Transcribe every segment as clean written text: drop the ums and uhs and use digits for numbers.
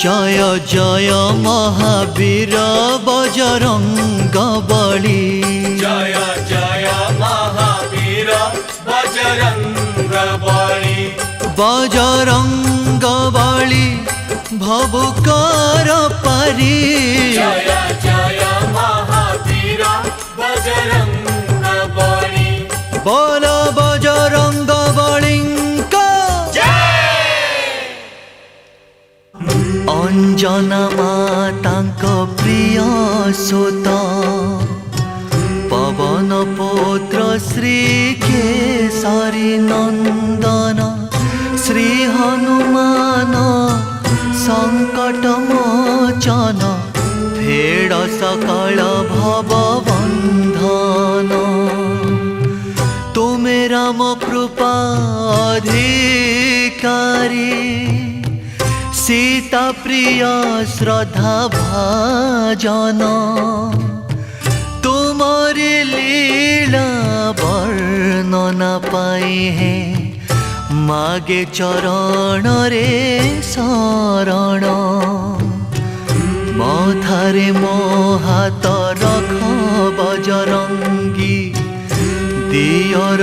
जय जय महावीर बजरंग बली। जय जय महावीर बजरंग बली। बजरंग बली भवकर परी। जय जय महावीर बजरंग बली। बोल बजरंग बलिंका अंजना मातांक प्रिय सुत पवन पुत्र श्री केसरी नंदन श्री हनुमान संकट मोचन फेड़ सकल भव बंधन। तुमे राम कृपा अधिकारी सीता प्रिय श्रद्धा भाजन। तुम्हारी लीला वर्णना पाए हैं मागे चरण रे शरण। मथारे मो हाथ रख बजरंगी दियर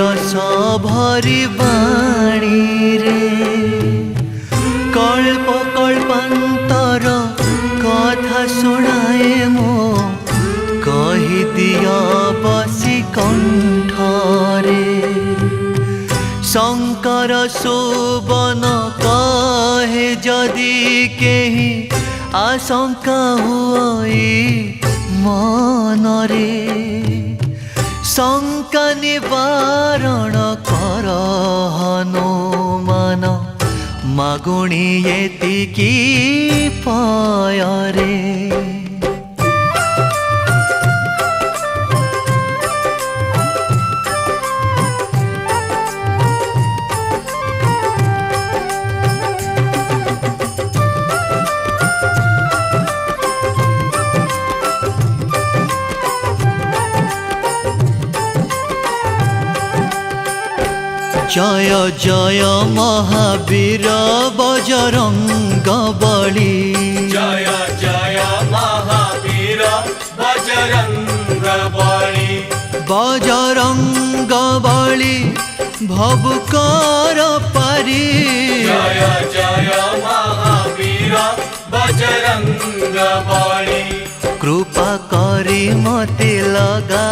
भरी बाणी रे। कल्प कल्पांतर कथा सुनाए मो कही दिया बसी कंठरे। शंकर सुवन कहे जदि केही आशंका हुई मनरे। शंका निवारण कर हनुमान मागुणी एतिकी पाय रे। जय जय महावीर बजरंग बली। जय जय महावीर बजरंग बली। बजरंग बली भवकर परी। जय जय महावीर बजरंग बली। कृपा करी मते लगा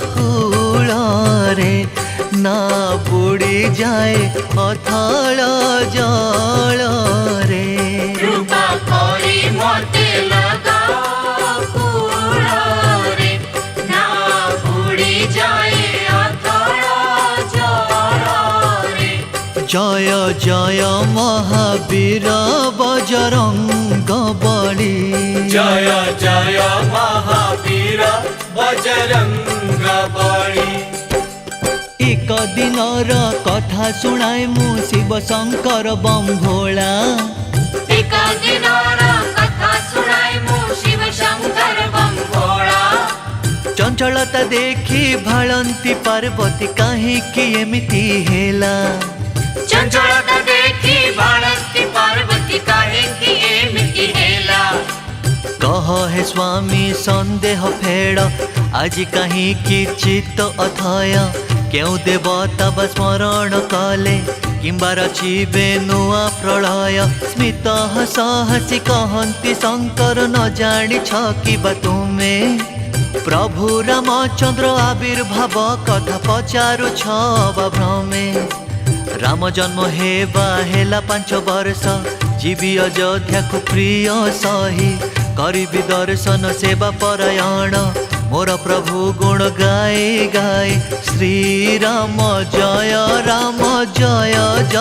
कूଳରେ ना बुड़ी जाए अथल जल रे। कृपा करी मते लगा कूଳରେ ना बुड़ी जाए अथल जल रे। जय जय महावीर बजरंग बली। जय जय महावीर बजरंग बली। एक दिनर कथा शुणाए मु शिव शंकर बम भोला। एक दिनर कथा शुणाए मु शिव शंकर बम भोला। चंचलता देखी भालंती पार्वती काहेकि एमिति हेला। चंचलता देखी भालंती पार्वती काहेकि एमिति हेला। कह हे स्वामी संदेह फेड़ आज काहेकि चित्त अथय। क्यों देवता स्मरण कले किंबा रचिबे नुआ प्रलय। स्मित हसी कहंती शंकर न जानी छकिबा तुमे। प्रभु रामचंद्र आविर्भाव कथा पचारु छबा भ्रमे। राम जन्म हेबा हेला 5 वर्ष जीवी अयोध्या को प्रिय सही। करिबी दर्शन सेवा परायण मोर प्रभु गुण गाए गाए। श्री राम जय जय।